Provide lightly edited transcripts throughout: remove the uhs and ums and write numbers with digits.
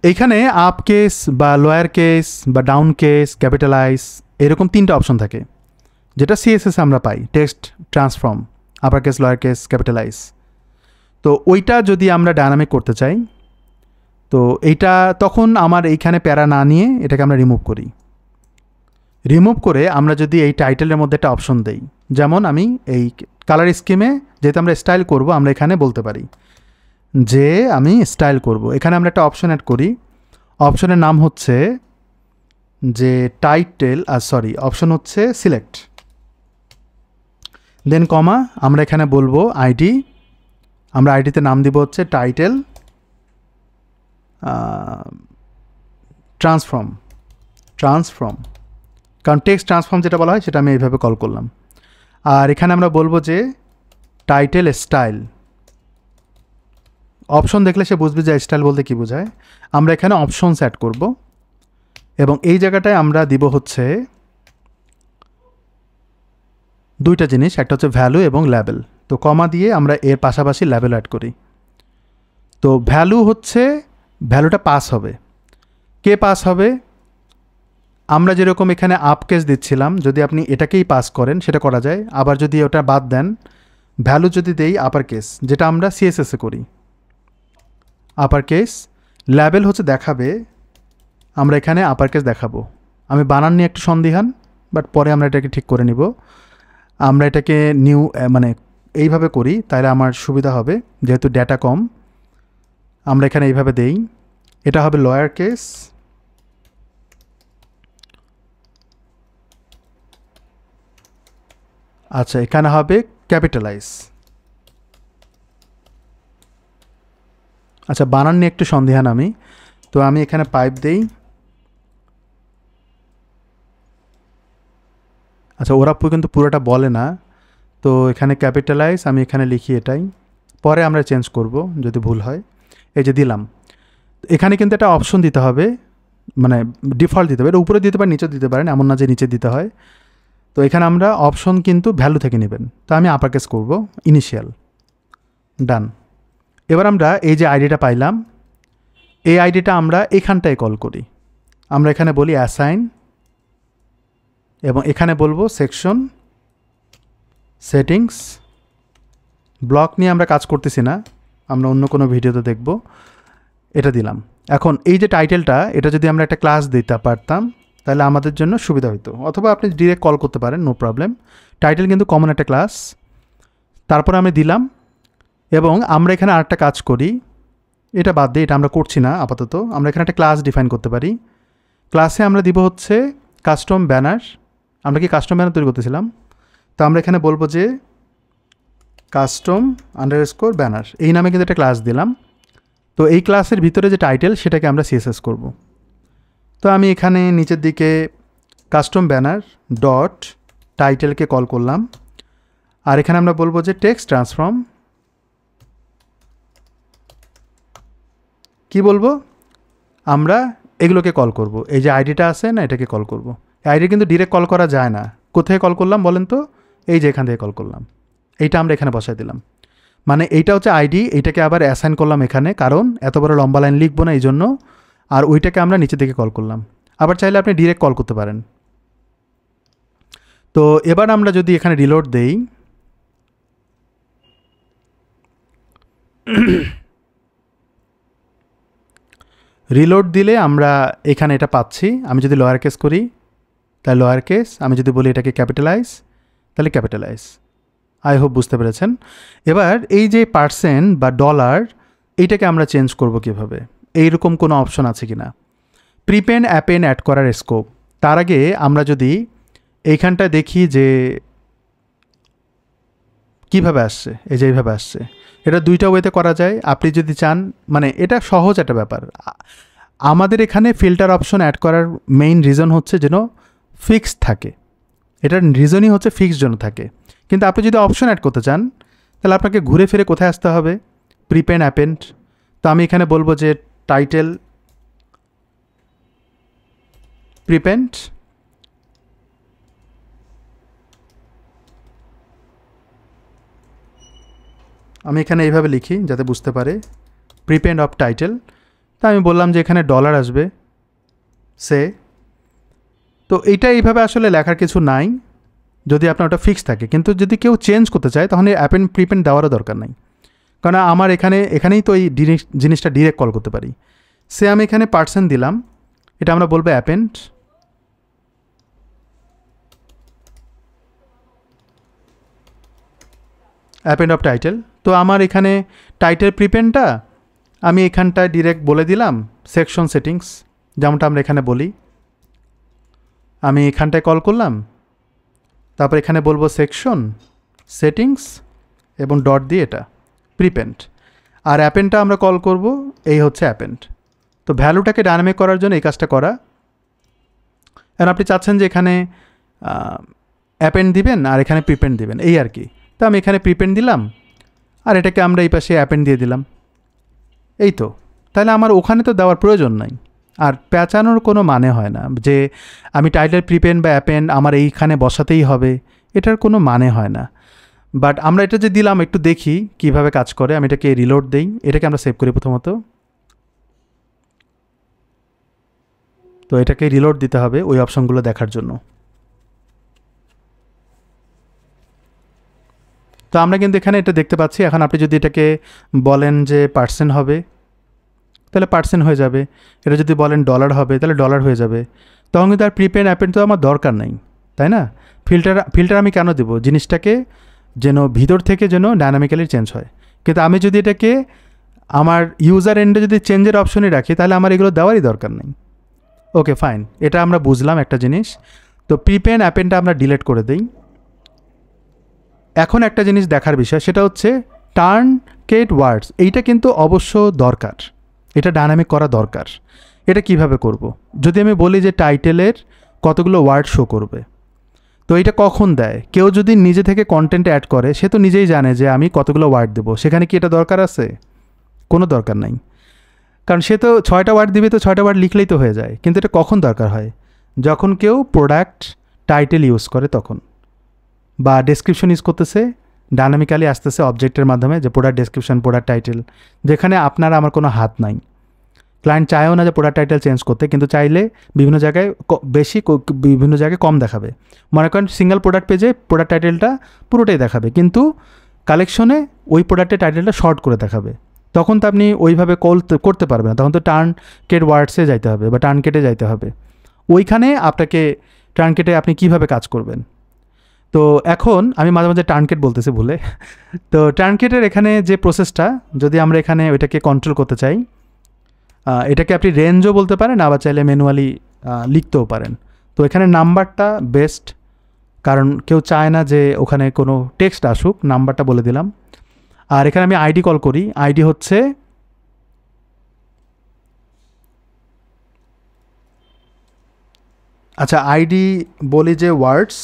এইখানে up case বা lower case বা ডাউন কেস, ক্যাপিটালাইজ এরকম 3টা অপশন থাকে, যেটা সিএসএস আমরা পাই, text transform, upper case, lower case, capitalise. তো ওইটা যদি আমরা ডায়নামিক করতে চাই, তো এইটা তখন আমার এইখানে প্যারা না নিয়ে এটাকে আমরা রিমুভ করি। রিমুভ করে আমরা যদি এই টাইটেলের মধ্যে একটা অপশন দেই, যেমন আমি এই কালার স্কিমে যেহেতু আমরা স্টাইল করব, আমরা এখানে বলতে পারি যে আমি স্টাইল করব। এখানে আমরা একটা অপশন অ্যাড করি, অপশনের নাম হচ্ছে যে টাইটেল, অপশন হচ্ছে সিলেক্ট, দেন কমা, আমরা এখানে বলবো আইডি, আমরা আইডিতে নাম দিব হচ্ছে টাইটেল ট্রান্সফর্ম, কারণ টেক্সট ট্রান্সফর্ম যেটা বলা হয় সেটা আমি এইভাবে কল করলাম। আর এখানে আমরা বলবো যে টাইটেল স্টাইল, অপশন দেখলে সে বুঝবে যে স্টাইল বলতে কী বোঝায়। আমরা এখানে অপশনস অ্যাড করব এবং এই জায়গাটায় আমরা দিব হচ্ছে 2টা জিনিস, একটা হচ্ছে ভ্যালু এবং লেবেল। তো কমা দিয়ে আমরা এর পাশাপাশি লেবেল অ্যাড করি। তো ভ্যালু হচ্ছে, ভ্যালুটা পাস হবে। কে পাস হবে? আমরা যেরকম এখানে আপ কেস দিচ্ছিলাম, যদি আপনি এটাকেই পাস করেন সেটা করা যায়। আবার যদি ওটা বাদ দেন, ভ্যালু যদি দেই আপার কেস, যেটা আমরা সিএসএসে করি, আপার কেস, লেবেল হচ্ছে দেখাবে, আমরা এখানে আপার কেস দেখাবো। আমি বানান নিয়ে একটু সন্দিহান, বাট পরে আমরা এটাকে ঠিক করে নিব। আমরা এটাকে নিউ মানে এইভাবে করি, তাহলে আমার সুবিধা হবে, যেহেতু ডেটা কম। আমরা এখানে এইভাবে দেই, এটা হবে লোয়ার কেস, আচ্ছা এখানে হবে ক্যাপিটালাইজ। আচ্ছা বানান নিয়ে একটু সন্দিহান আমি, তো আমি এখানে পাইপ দেই। আচ্ছা ওরা কিন্তু পুরোটা বলে না, তো এখানে ক্যাপিটালাইজ আমি এখানে লিখি এটাই, পরে আমরা চেঞ্জ করব যদি ভুল হয়। এই যে দিলাম, এখানে কিন্তু একটা অপশন দিতে হবে, মানে ডিফল্ট দিতে হবে, এটা উপরে দিতে পারেন, নিচে দিতে পারেন, এমন না যে নিচে দিতে হয়। তো এখানে আমরা অপশন কিন্তু ভ্যালু থেকে নেবেন, তো আমি আপার কেস করব, ইনিশিয়াল, ডান। এবার আমরা এই যে আইডিটা পাইলাম, এই আইডিটা আমরা এখানটায় কল করি। আমরা এখানে বলি অ্যাসাইন এবং এখানে বলবো সেকশন সেটিংস। ব্লক নিয়ে আমরা কাজ করতেছি না, আমরা অন্য কোনো ভিডিওতে দেখব। এটা দিলাম। এখন এই যে টাইটেলটা, এটা যদি আমরা একটা ক্লাস দিতে পারতাম তাহলে আমাদের জন্য সুবিধা হতো, অথবা আপনি ডিরেক্ট কল করতে পারেন, নো প্রবলেম। টাইটেল কিন্তু কমন একটা ক্লাস। তারপর আমি দিলাম এবং আমরা এখানে আরেকটা কাজ করি, এটা বাদ দিয়ে, এটা আমরা করছি না আপাতত। আমরা এখানে একটা ক্লাস ডিফাইন করতে পারি। ক্লাসে আমরা দিব হচ্ছে কাস্টম ব্যানার। আমরা কি কাস্টম ব্যানার তৈরি করতেছিলাম, তো আমরা এখানে বলবো যে কাস্টম আন্ডারস্কোর ব্যানার, এই নামে কিন্তু একটা ক্লাস দিলাম। তো এই ক্লাসের ভিতরে যে টাইটেল সেটাকে আমরা সিএসএস করব। তো আমি এখানে নিচের দিকে কাস্টম ব্যানার ডট টাইটেলকে কল করলাম, আর এখানে আমরা বলবো যে টেক্সট ট্রান্সফর্ম, কি বলবো, আমরা এগুলোকে কল করব। এই যে আইডিটা আছে না, এটাকে কল করব। এই আইডি কিন্তু ডিরেক্ট কল করা যায় না। কোথায় কল করলাম বলেন তো? এই যে এখান থেকে কল করলাম, এইটা আমরা এখানে বসাই দিলাম। মানে এইটা হচ্ছে আইডি, এইটাকে আবার অ্যাসাইন করলাম এখানে, কারণ এত বড় লম্বা লাইন লিখবো না এই জন্য। আর ওইটাকে আমরা নিচে দিকে কল করলাম। আবার চাইলে আপনি ডিরেক্ট কল করতে পারেন। তো এবার আমরা যদি এখানে রিলোড দেই, রিলোড দিলে আমরা এখানে এটা পাচ্ছি। আমি যদি লোয়ার কেস করি তাহলে লোয়ার কেস, আমি যদি বলি এটাকে ক্যাপিটালাইজ তাহলে ক্যাপিটালাইজ। আই হোপ বুঝতে পেরেছেন। এবার এই যে পার্সেন্ট বা ডলার, এইটাকে আমরা চেঞ্জ করব কিভাবে, এইরকম কোনো অপশন আছে কি না। প্রিপেন অ্যাপেন অ্যাড করার স্কোপ, তার আগে আমরা যদি এইখানটা দেখি যে কিভাবে আসছে, এই যে এইভাবে আসছে। এটা 2টা ওয়েতে করা যায়। আপনি যদি চান, মানে এটা সহজ একটা ব্যাপার। আমাদের এখানে ফিল্টার অপশন অ্যাড করার মেইন রিজন হচ্ছে যেন ফিক্সড থাকে, এটার রিজনই হচ্ছে ফিক্সড যেন থাকে। কিন্তু আপনি যদি অপশন অ্যাড করতে চান তাহলে আপনাকে ঘুরে ফিরে কোথায় আসতে হবে, প্রিপেন অ্যাপেন্ড। তো আমি এখানে বলবো যে টাইটেল প্রিপেন্ড, আমি এখানে এইভাবে লিখি যাতে বুঝতে পারে, প্রিপেন্ড অফ টাইটেল। তা আমি বললাম যে এখানে ডলার আসবে সে। তো এইটা এইভাবে আসলে লেখার কিছু নাই যদি আপনার ওটা ফিক্স থাকে, কিন্তু যদি কেউ চেঞ্জ করতে চায় তখন এই অ্যাপেন্ড প্রিপেন্ড দেওয়ারও দরকার নাই, কারণ আমার এখানেই তো এই জিনিসটা ডিরেক্ট কল করতে পারি। সে আমি এখানে পার্সেন্ট দিলাম, এটা আমরা বলবো অ্যাপেন্ড, অ্যাপেন্ড অফ টাইটেল। তো আমার এখানে টাইটেল প্রিপেন্ডটা আমি এখানটায় ডিরেক্ট বলে দিলাম সেকশন সেটিংস, যেমনটা আমরা এখানে বলি। আমি এখানটায় কল করলাম, তারপর এখানে বলবো সেকশন সেটিংস এবং ডট দিয়ে এটা প্রিপেন্ড। আর অ্যাপেন্ডটা আমরা কল করব, এই হচ্ছে অ্যাপেন্ড। তো ভ্যালুটাকে ডাইনামিক করার জন্য এই কাজটা করা। এখন আপনি চাচ্ছেন যে এখানে অ্যাপেন্ড দিবেন আর এখানে প্রিপেন্ড দিবেন, এই আর কি। তো আমি এখানে প্রিপেন্ড দিলাম আর এটাকে আমরা এই পাশে অ্যাপেন্ড দিয়ে দিলাম, এই তো। তাহলে আমার ওখানে তো দেওয়ার প্রয়োজন নাই, আর পেঁচানোর কোনো মানে হয় না যে আমি টাইটেল প্রিপেন্ড বা অ্যাপেন্ড আমার এইখানে বসাতেই হবে, এটার কোনো মানে হয় না। বাট আমরা এটা যে দিলাম একটু দেখি কিভাবে কাজ করে। আমি এটাকে রিলোড দেই, এটাকে আমরা সেভ করি প্রথমত। তো এটাকে রিলোড দিতে হবে ওই অপশনগুলো দেখার জন্য। তো আমরা কিন্তু এখানে এটা দেখতে পাচ্ছি। এখন আপনি যদি এটাকে বলেন যে পার্সেন্ট হবে তাহলে পার্সেন্ট হয়ে যাবে, এটা যদি বলেন ডলার হবে তাহলে ডলার হয়ে যাবে। তখন কিন্তু আর প্রিপেড অ্যাপেন্ড তো আমার দরকার নাই, তাই না? ফিল্টার আমি কেন দেবো? জিনিসটাকে যেন ভিতর থেকে যেন ডায়নামিক্যালি চেঞ্জ হয়। কিন্তু আমি যদি এটাকে আমার ইউজার এন্ডে যদি চেঞ্জের অপশনে রাখি তাহলে আমার এগুলো দেওয়ারই দরকার নেই। ওকে ফাইন, এটা আমরা বুঝলাম একটা জিনিস। তো প্রিপেড অ্যাপেন্ডটা আমরা ডিলিট করে দিই। এখন একটা জিনিস দেখার বিষয়, সেটা হচ্ছে টার্নকেট ওয়ার্ডস। এইটা কিন্তু অবশ্য দরকার, এটা ডায়নামিক করা দরকার। এটা কিভাবে করব? যদি আমি বলি যে টাইটেলের কতগুলো ওয়ার্ড শো করবে, তো এটা কখন দেয়? কেউ যদি নিজে থেকে কন্টেন্ট অ্যাড করে সে তো নিজেই জানে যে আমি কতগুলো ওয়ার্ড দেবো, সেখানে কি এটা দরকার আছে? কোনো দরকার নাই, কারণ সে তো 6টা ওয়ার্ড দিবে, তো 6টা ওয়ার্ড লিখলেই তো হয়ে যায়। কিন্তু এটা কখন দরকার হয়? যখন কেউ প্রোডাক্ট টাইটেল ইউজ করে তখন, বা ডেসক্রিপশন ইউজ করতেছে, ডায়নামিক্যালি আসতেছে অবজেক্টের মাধ্যমে, যে প্রোডাক্ট ডেসক্রিপশন, প্রোডাক্ট টাইটেল, যেখানে আপনার আমার কোনো হাত নাই। ক্লায়েন্ট চায়ও না যে প্রোডাক্ট টাইটেল চেঞ্জ করতে, কিন্তু চাইলে বিভিন্ন জায়গায় বেশি, বিভিন্ন জায়গায় কম দেখাবে। মনে করেন সিঙ্গেল প্রোডাক্ট পেজে প্রোডাক্ট টাইটেলটা পুরোটাই দেখাবে, কিন্তু কালেকশনে ওই প্রোডাক্টের টাইটেলটা শর্ট করে দেখাবে। তখন তো আপনি ওইভাবে করতে পারবেন না, তখন তো টার্নকেট ওয়ার্ডসে যাইতে হবে বা টার্নকেটে যাইতে হবে। ওইখানে আপনাকে টার্নকেটে আপনি কিভাবে কাজ করবেন। তো এখন আমি মাঝে মাঝে টার্নকেট বলতেছি ভুলে। তো টার্নকেটের এখানে যে প্রসেসটা, যদি আমরা এখানে ওইটাকে কন্ট্রোল করতে চাই, এটাকে আপনি রেঞ্জও বলতে পারেন, আবার চাইলে ম্যানুয়ালি লিখতেও পারেন। তো এখানে নাম্বারটা বেস্ট, কারণ কেউ চায় না যে ওখানে কোনো টেক্সট আসুক, নাম্বারটা বলে দিলাম। আর এখানে আমি আইডি কল করি, আইডি হচ্ছে আচ্ছা আইডি বলি যে ওয়ার্ডস,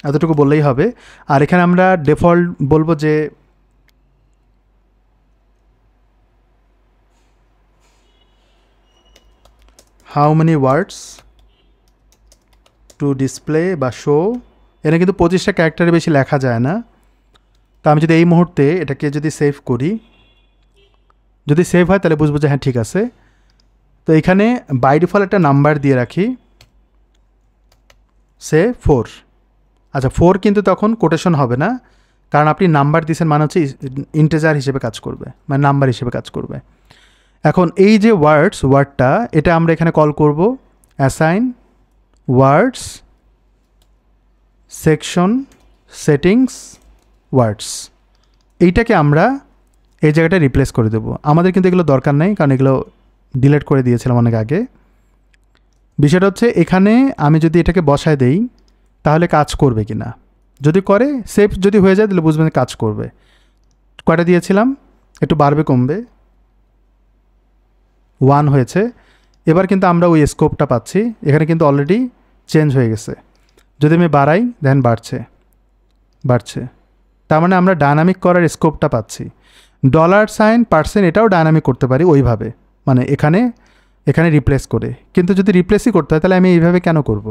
এতটুকু বললেই হবে। আর এখানে আমরা ডিফল্ট বলবো যে how many words two display বা শো। এখানে কিন্তু 25টা ক্যারেক্টারের বেশি লেখা যায় না। তো আমি যদি এই মুহূর্তে এটাকে যদি সেভ করি, যদি সেভ হয় তাহলে বুঝবো যে হ্যাঁ ঠিক আছে। তো এখানে বাই ডিফল্ট একটা নাম্বার দিয়ে রাখি, সে 4। আচ্ছা 4 কিন্তু তখন কোটেশন হবে না, কারণ আপনি নাম্বার দিয়েছেন, মানে হচ্ছে ইন্টিজার হিসেবে কাজ করবে, মানে নাম্বার হিসেবে কাজ করবে। এখন এই যে ওয়ার্ডটা, এটা আমরা এখানে কল করব অ্যাসাইন ওয়ার্ডস সেকশন সেটিংস ওয়ার্ডস। এইটাকে আমরা এই জায়গাটা রিপ্লেস করে দেবো। আমাদের কিন্তু এগুলো দরকার নেই, কারণ এগুলো ডিলিট করে দিয়েছিলাম অনেক আগে। বিষয়টা হচ্ছে এখানে আমি যদি এটাকে বসায় দেই তাহলে কাজ করবে কি না। যদি করে, সেভ যদি হয়ে যায় তাহলে বুঝবেন কাজ করবে। কয়টা দিয়েছিলাম, একটু বাড়বে কমবে, 1 হয়েছে। এবার কিন্তু আমরা ওই স্কোপটা পাচ্ছি, এখানে কিন্তু অলরেডি চেঞ্জ হয়ে গেছে। যদি আমি বাড়াই দেন বাড়ছে, তার মানে আমরা ডায়নামিক করার স্কোপটা পাচ্ছি। $, এটাও ডায়নামিক করতে পারি ওইভাবে, মানে এখানে রিপ্লেস করে। কিন্তু যদি রিপ্লেসই করতে হয় তাহলে আমি এইভাবে কেন করব?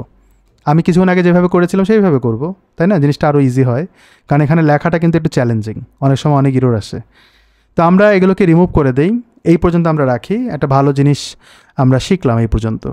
আমি কিছুক্ষণ আগে যেভাবে করেছিলাম সেইভাবে করব, তাই না? জিনিসটা আরও ইজি হয়, কারণ এখানে লেখাটা কিন্তু একটু চ্যালেঞ্জিং, অনেক সময় অনেক ইরর আসে। তো আমরা এগুলোকে রিমুভ করে দেই। এই পর্যন্ত আমরা রাখি, একটা ভালো জিনিস আমরা শিখলাম এই পর্যন্ত।